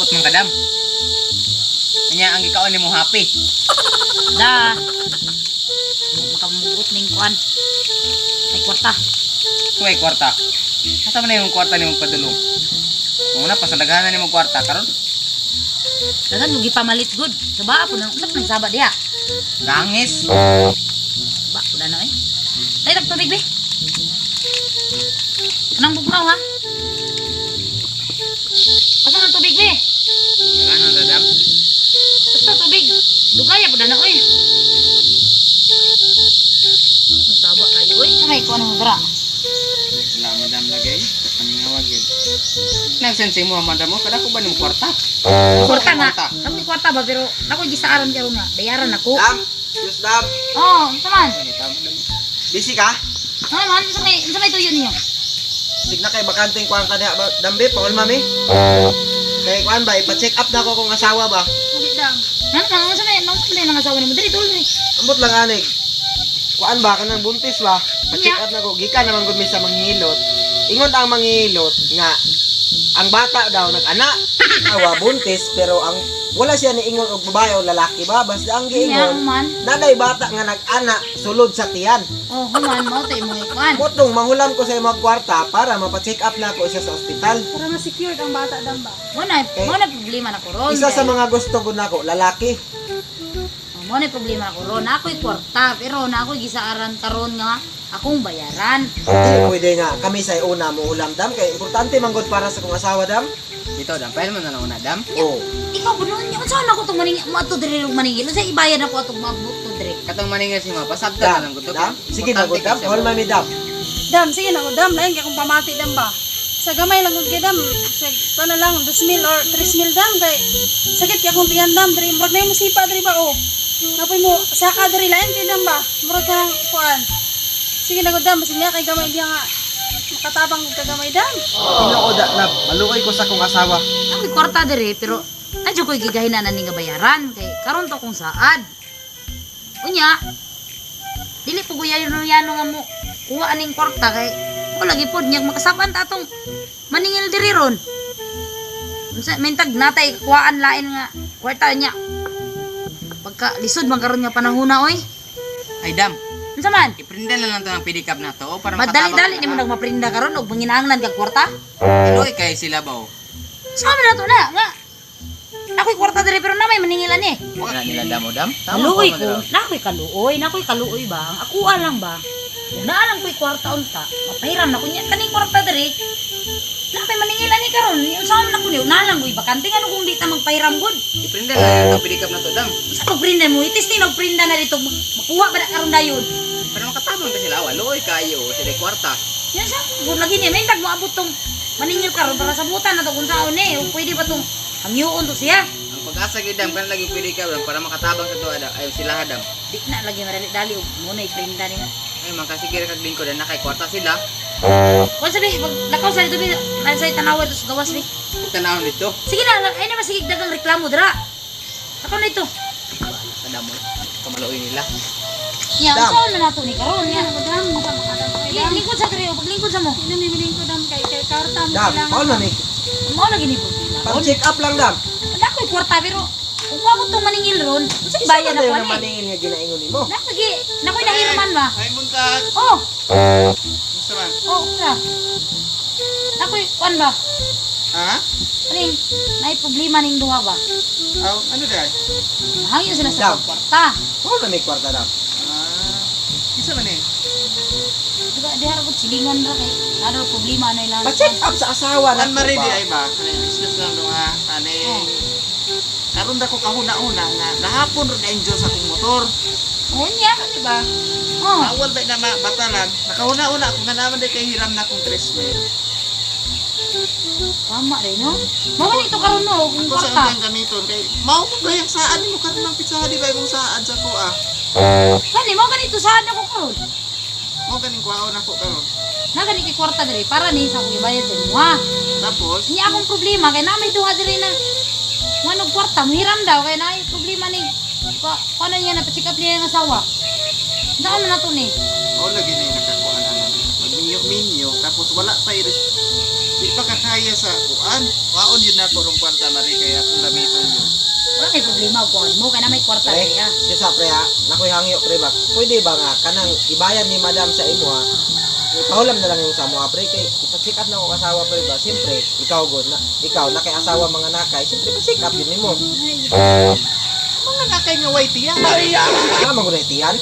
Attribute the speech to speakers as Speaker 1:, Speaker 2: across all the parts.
Speaker 1: Ambot man kadam. Kanya ang gikaon nimo happy.
Speaker 2: Da. Makamugot ning kuan. Ay kwarta.
Speaker 1: Kuway kwarta. Asa man na yung kwarta nimo padulong? Kung na pasadaghanan nimo kwarta karon,
Speaker 2: Dagan mo gipamalit good. Sa baa po nang usap nang saba diha.
Speaker 1: gangis.
Speaker 2: Ba po na eh. Tay tag tubig be. Anong bugnaw ha? Asa ang tubig be?
Speaker 1: Daghanon dadam.
Speaker 2: Basta tubig. Dugaya po na oy. Ang saba kayo oy. Samay ko anong dra.
Speaker 1: Wala madam lagay. Kapangawag yun. Nagsensi mo madam mo kada ko ba nimo kwarta?
Speaker 2: Kwarta nga. Kami kwarta ba pero ako gisaaran karon nga. Bayaran ako.
Speaker 3: Dam, excuse dam.
Speaker 2: Oh, saman.
Speaker 3: Busy ka?
Speaker 2: Ano naman? Sa may tuyo niyo?
Speaker 3: Sig na kay bakanting kuan ka diha dambe paul mami. Kay kuan ba ipa-check up na ako kung asawa ba.
Speaker 2: Hindi dam. Ano naman? Sa may nang asawa ni mo? Dali tuloy.
Speaker 3: Ambot lang anig. Kuan ba kanang buntis ba? Pa-check up na ko gikan naman gud mi sa manghilot. Ingon ang manghilot nga ang bata daw nag-ana. Awa buntis pero ang wala siya ni ingon og babae o lalaki ba basta ang
Speaker 2: Nga,
Speaker 3: giingon.
Speaker 2: human.
Speaker 3: Naday bata nga nag-ana sulod sa tiyan.
Speaker 2: Oh, human mo tayo mo ikuan.
Speaker 3: Motong manghulam ko sa imong kwarta para mapa-check up na ako isa sa ospital.
Speaker 4: Para ma-secured ang bata dam ba?
Speaker 2: Mo na problema na ko ron.
Speaker 3: Isa sa mga gusto ko nako lalaki.
Speaker 2: Mo na problema na ko ron. Ako'y kwarta pero na ako'y gisaaran karon nga akong bayaran.
Speaker 3: Hindi pwede nga kami sa una mo ulam dam kay importante manggod para sa kong asawa dam.
Speaker 1: Dito dam, pahil mo na lang una dam.
Speaker 3: Oh.
Speaker 2: Ikaw po noon, saan ako itong maningil? Mo ato diri rong maningil. Sa ibayan ako atong mabot to diri.
Speaker 1: Katong maningil si mga pasabta
Speaker 3: Dam.
Speaker 1: na lang gusto.
Speaker 3: Dam. Sige na gud dam. Hol mami dam.
Speaker 4: Dam, sige na ko dam, lain kay kung pamati dam ba. Sa gamay lang gud kay dam, sa na lang 2,000 or 3,000 dam kay sakit kay akong tiyan dam diri murag na mo sipa diri ba oh. Napoy mo saka diri lain kay dam ba. Murag ka kuan. Sige na gud dam, basig niya kay gamay diha nga makatabang gud ka gamay dam.
Speaker 3: Tinuod na maluoy ko sa kong asawa.
Speaker 2: Ako'y kwarta diri pero adyo ko'y gigahinan na nga bayaran kay karon to kung saad. Unya, dili po guyayon nga mo kuha aning kwarta kay wala gipod niya makasaban ta atong maningil diri ron. Unsa mentag natay kuhaan lain nga kwarta niya. Pagka lisod man karon nga panahona oy.
Speaker 1: Ay dam,
Speaker 2: Unsa man?
Speaker 1: iprinda na lang to ng pedicab na to para
Speaker 2: Madali-dali nimo nagmaprinda karon og manginahanglan kag kwarta.
Speaker 1: Eloy kay sila ba?
Speaker 2: Sama na to na nga. Ako'y kwarta diri pero na may maningilan eh.
Speaker 1: Wala nila dam o dam.
Speaker 2: Kaluoy ko, nakoy kaluoy ba? Ang ako lang ba? Kung naalang ko'y kwarta unta, mapahiram na ko niya kaning kwarta diri. Na may maningilan ni karon, yung sama na ko niyo, naalang ko'y bakante ano kung di ta magpahiram gud.
Speaker 1: Iprinda na lang to pedicab na to dam.
Speaker 2: Sa pagprinda mo, itisting na prinda na dito, makuha ba na karon dayon?
Speaker 1: Para makatabang ka sila, waloy kayo, sila kwarta.
Speaker 2: Yan sa, kung lagi niya, may mo abot tong maningil karon para sa butan na to kung saan eh, o pwede ba tong hangyoon to siya?
Speaker 1: Ang pag-asa gid dam kan lagi pedicab lang para makatabang sa to ada ay sila hadam.
Speaker 2: Di na lagi madali-dali, o muna iprinda nila.
Speaker 1: Ay makasigir kag lingkod na kay kwarta sila.
Speaker 2: Kung sabi, pag lakaw sa dito, sa tanawa ito sa gawas, be.
Speaker 1: Tanawon dito.
Speaker 2: Sige na, ay na masigig dagang reklamo, dira. Ako na ito.
Speaker 1: Wala sa damo. Kamaloy nila.
Speaker 2: Nya,
Speaker 3: Dam.
Speaker 2: saan man nato ni karon nya.
Speaker 4: Ano dam, mo pa makadam kay
Speaker 2: Di
Speaker 4: dam.
Speaker 2: lingkod sa diri, paglingkod sa mo.
Speaker 4: Inumimiling ko dam kay karta mo
Speaker 3: Dam,
Speaker 4: kailangan.
Speaker 3: paul mami.
Speaker 2: Mao lagi ni problema.
Speaker 3: Pa-check up lang dam.
Speaker 2: Wala ko'y kwarta pero kung wa mo tong maningil ron, sa bayan
Speaker 3: Isa
Speaker 2: ako
Speaker 3: na
Speaker 2: ani.
Speaker 3: maningil nga ginaingon nimo.
Speaker 2: Nakoy nahirman ba?
Speaker 1: Ay muntag.
Speaker 2: Oh,
Speaker 1: Gusto man.
Speaker 2: oh, ra. Nakoy kwan ba?
Speaker 1: Ha?
Speaker 2: Aning nay problema ning duha ba?
Speaker 1: Aw, ano dai?
Speaker 2: Hangyo sila sa
Speaker 3: Dam.
Speaker 2: kwarta.
Speaker 3: Paul mami kwarta dam.
Speaker 1: Isa man eh.
Speaker 2: Diba diha ra gud silingan ra kay nado problema na ilang.
Speaker 3: Pa-check up sa asawa na.
Speaker 5: Kan mari di ay ba? Excuse lang dong ha. Ani. Karon dako kahuna-una nga gahapon ron enjoy sa akong motor.
Speaker 2: Unya,
Speaker 5: Di ba?
Speaker 2: oh.
Speaker 5: Awal ba na batalan? Nakahuna-una ako nga naman di kay hiram na akong tresme.
Speaker 2: Tama rin, no? Mama nito karon no, kung
Speaker 5: Ako sa
Speaker 2: kwarta.
Speaker 5: untang gamiton kay mao mo ba yung saan mo karon ng pizza di ba imong saan sa ko ah.
Speaker 2: Kani mo ganito saan ako karon?
Speaker 5: Mo kaning kuhaon ako karon.
Speaker 2: Na gani kay kwarta diri para ni sa kuya bayad sa imuha.
Speaker 5: Tapos
Speaker 2: Nya akong problema kay na may duha diri na manog kwarta muhiram daw kay na problema ni paano niya na pa-check up niya yung asawa. Daan man nato ni.
Speaker 5: mao lagi na yung nakakuan ano. Magminyo-minyo tapos wala pa iris. Di pa kakaya sa kuan. Waon yun na ko rong kwarta mari kaya kung gamiton yun.
Speaker 2: Wala may problema ko mo kay na may kwarta
Speaker 3: Pre,
Speaker 2: niya.
Speaker 3: siya pre ha, nakoy hangyo pre ba? Pwede ba nga kanang ibayan ni madam sa imo ha? Pahulam na lang yung sa mo ha, pre kay ipa-check up na ko asawa pre ba? Siyempre, ikaw god na ikaw na kay asawa mga nakay, siyempre pa-check up yun nimo.
Speaker 5: Mga nakay nga way tiyan.
Speaker 3: Tama ko na tiyan.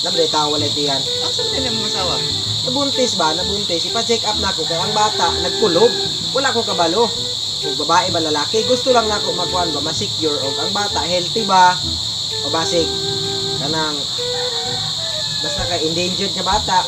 Speaker 3: Nabre tao wala tiyan.
Speaker 5: Asa na mga asawa?
Speaker 3: Nabuntis ba? Nabuntis. Ipa-check up na ko kay ang bata nagkulog. Wala ko kabalo. Kung babae ba lalaki, gusto lang na ako magkuhan ba, ma-secure o ang bata healthy ba o basig kanang basta ka endangered nga bata.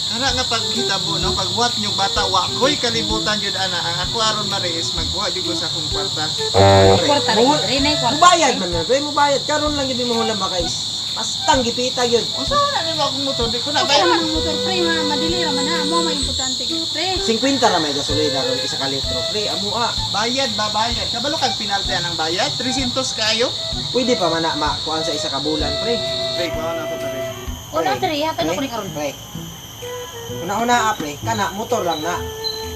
Speaker 5: Kara nga paghitabo no, pagbuhat nyo bata wa koy kalibutan jud ana. Ang ako aron mari is magbuhat jud ko sa akong kwarta.
Speaker 2: May kwarta rin na kwarta.
Speaker 3: Mubayad man na, pre, mubayad karon lang gid mo hulam ba kay pastang gipita yun.
Speaker 5: Unsa na ni mo akong motor di ko na
Speaker 4: Okay
Speaker 5: bayad.
Speaker 4: naman ang motor pre, madili raman na. Mo may importante ko pre.
Speaker 3: 50 ra may gasolina ron isa ka litro, pre, amo
Speaker 5: Bayad ba bayad? Kabalo kag pinaltian ang bayad 300 kayo.
Speaker 3: pwede pa man na makuan sa isa ka bulan, pre.
Speaker 5: Pre, ko na to pre.
Speaker 2: Wala diri hatag ko ni karon.
Speaker 3: Pre. Una-una pre, kana motor lang na.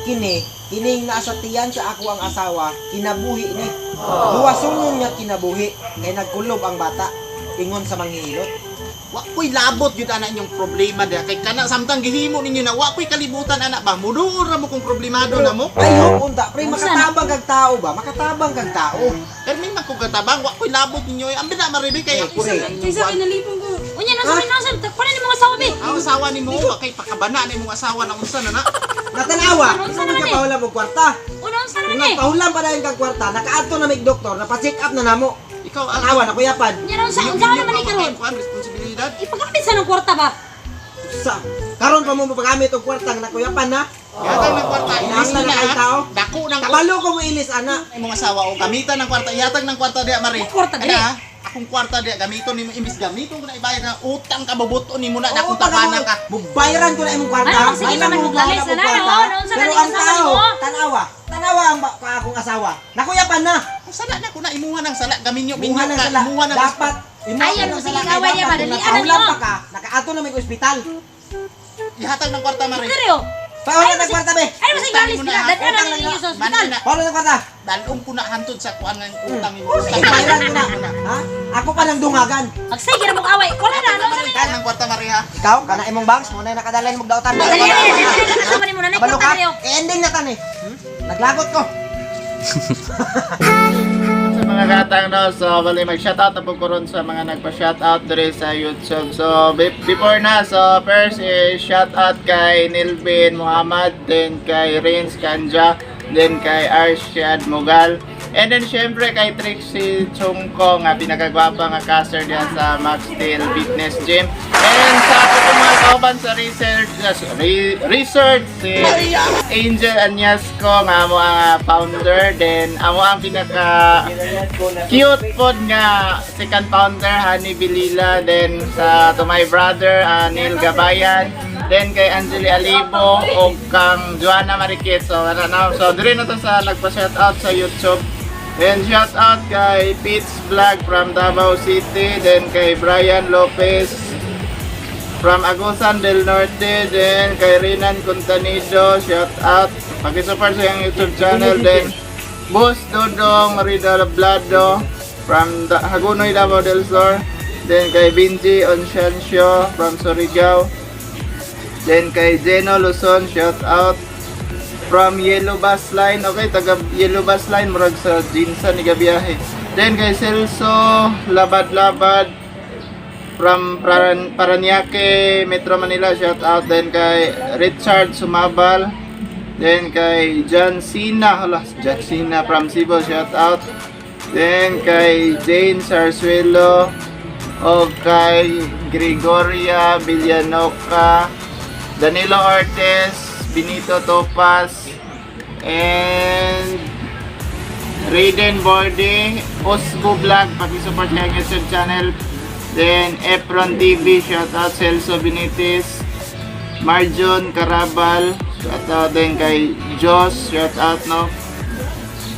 Speaker 3: Kining nasa tiyan sa ako ang asawa, kinabuhi ni. Duwason niya kinabuhi, kay nagkulob ang bata, ingon sa manghihilot.
Speaker 5: Wa ko'y labot yun ana inyong problema dia. Kay kana samtang gihimo ninyo na wa ko'y kalibutan ana ba. Muduol ra mo kung problemado na mo.
Speaker 3: Ayaw unta, pre, makatabang kag tao ba? Makatabang kag tao.
Speaker 5: Pero may magkugatabang wa ko'y labot ninyo. Ang bina maribi kay ako
Speaker 3: Pre,
Speaker 4: Kaysa kinalipong ko.
Speaker 2: Unya nasa kuno ni mga sawabi.
Speaker 5: ang asawa ni mo kay pakabana ni mong asawa na unsa na na.
Speaker 3: natanawa,
Speaker 2: Ano,
Speaker 3: kung
Speaker 2: saan
Speaker 3: ka
Speaker 2: naman
Speaker 3: pahulam og kwarta.
Speaker 2: Uno sa
Speaker 3: Kung
Speaker 2: naman eh.
Speaker 3: pahulam pa dahil kag kwarta, nakaadto na may doktor, napa-check up na namo.
Speaker 5: Ikaw ang
Speaker 3: Tanawa na kuyapan.
Speaker 2: Unya ron sa unsa naman ni karon.
Speaker 5: Kuan responsibilidad.
Speaker 2: Ipagamit sa ng kwarta ba?
Speaker 3: Sa karon pa mo mapagamit og kwarta na kuyapan na.
Speaker 5: Yatag ng kwarta ilis
Speaker 3: Inaanglan na kay
Speaker 5: na.
Speaker 3: tao.
Speaker 5: Dako ng
Speaker 3: Kabalo ko mo ilis ana.
Speaker 5: imong asawa o gamitan ng kwarta. Yatag ng kwarta dia mari.
Speaker 2: Ang kwarta diri.
Speaker 5: Ana, akong kwarta dia gamiton nimo imbis gamiton ko na ibayad na utang ka babuto nimo na
Speaker 3: Oo,
Speaker 5: akong tabanan ka.
Speaker 3: Mubayaran ko na imong kwarta.
Speaker 2: Ano, sige,
Speaker 3: Bayaran
Speaker 2: naman
Speaker 3: mo
Speaker 2: maglalis
Speaker 3: kwarta,
Speaker 2: na
Speaker 3: kwarta.
Speaker 2: na, no? Noon sa
Speaker 3: Pero
Speaker 2: naling
Speaker 3: ang
Speaker 2: asawa
Speaker 3: tao,
Speaker 2: mo.
Speaker 3: tanawa ang ka akong asawa. Nakuyapan na.
Speaker 5: Sala na ko na imuha ng sala gaminyo
Speaker 3: Imuha ng sala.
Speaker 5: imuha ng
Speaker 3: Dapat
Speaker 2: Ayan,
Speaker 3: ng
Speaker 2: sige,
Speaker 3: sala kay
Speaker 2: away niya,
Speaker 3: dapat.
Speaker 2: madali,
Speaker 3: Kung
Speaker 2: ano
Speaker 3: napahulam
Speaker 2: niyo?
Speaker 3: pa ka, nakaato na may ospital.
Speaker 5: ihatag ng kwarta mari.
Speaker 2: Seryo?
Speaker 3: Pahulam ng kwarta be.
Speaker 2: Ay mo galis nila. Dadaan na ninyo sa ospital.
Speaker 3: Pahulam ng kwarta.
Speaker 5: Dalong ko na hantod sa kuan ng utang nimo.
Speaker 3: Bayaran ko na. Ha? Ako pa nang dungagan.
Speaker 2: Magsige ra mo away. Kuno na ano sa nila.
Speaker 5: ng kwarta mari ha.
Speaker 3: Ikaw, kana imong bangs mo na nakadalay mo dautan.
Speaker 2: Dali dali kasama ni mo na
Speaker 3: Kabalo
Speaker 2: kwarta
Speaker 3: ka?
Speaker 2: niyo.
Speaker 3: Ending na tan eh. Naglagot ko.
Speaker 5: Sa mga katang no, so bali mag-shoutout na po ko ron sa mga nagpa-shoutout diri sa YouTube. So before na, so first is shoutout kay Nilbin Muhammad, then kay Rins Kanja, then kay Arshad Mugal, and then syempre kay Trixie Chungko nga pinakagwapa nga caster diyan sa Max Steel Fitness Gym. And sa ako po mga kauban sa research si Angel Anyasco nga amo ang founder, then amo ang pinaka cute pod nga second founder Honey Bilila, then sa to my brother Neil Gabayan, then kay Angeli Alibo o kang Joanna Mariquez. So ano na, so dire na to sa nagpa-shoutout sa YouTube. Then shout out kay Pete's Vlog from Davao City, then kay Brian Lopez from Agusan del Norte, then kay Rinan Contanido, shout out. Paki-support sa iyang YouTube channel, then Boss Dodong Rida Blado from Hagunoy, Davao del Sur, then kay Binji Onshansyo from Surigao, then kay Zeno Luzon, shout out. From Yellow Bus Line, okay, taga Yellow Bus Line, murag sa Jinsan ni gabiyahe. Then kay Celso Labad-Labad from Paranaque, Metro Manila, shout out. Then kay Richard Sumabal, then kay John Sina, John Sina from Cebu, shout out. Then kay Jane Sarsuelo, o kay Gregoria Villanoca, Danilo Ortiz, Benito Topas, and Raiden Borde, Osgo Vlog, paki-support sa YouTube channel. Then Efron TV, shoutout. Celso Benitez, Marjon Carabal, shoutout. Then kay Jos, shoutout no.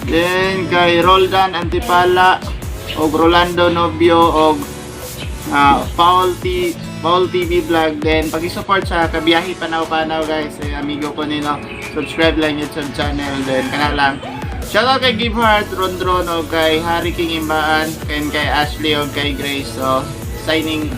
Speaker 5: Then kay Roldan Antipala, og Rolando Novio, og Paul Paul TV Vlog. Then pag-support sa Kabiyahe Panaw-Panaw guys, amigo ko nino. Subscribe lang YouTube channel. Then kana lang. Shoutout kay Giveheart, Rondron, o kay Harry King Imbaan, kay Ashley, o kay Grace. So, signing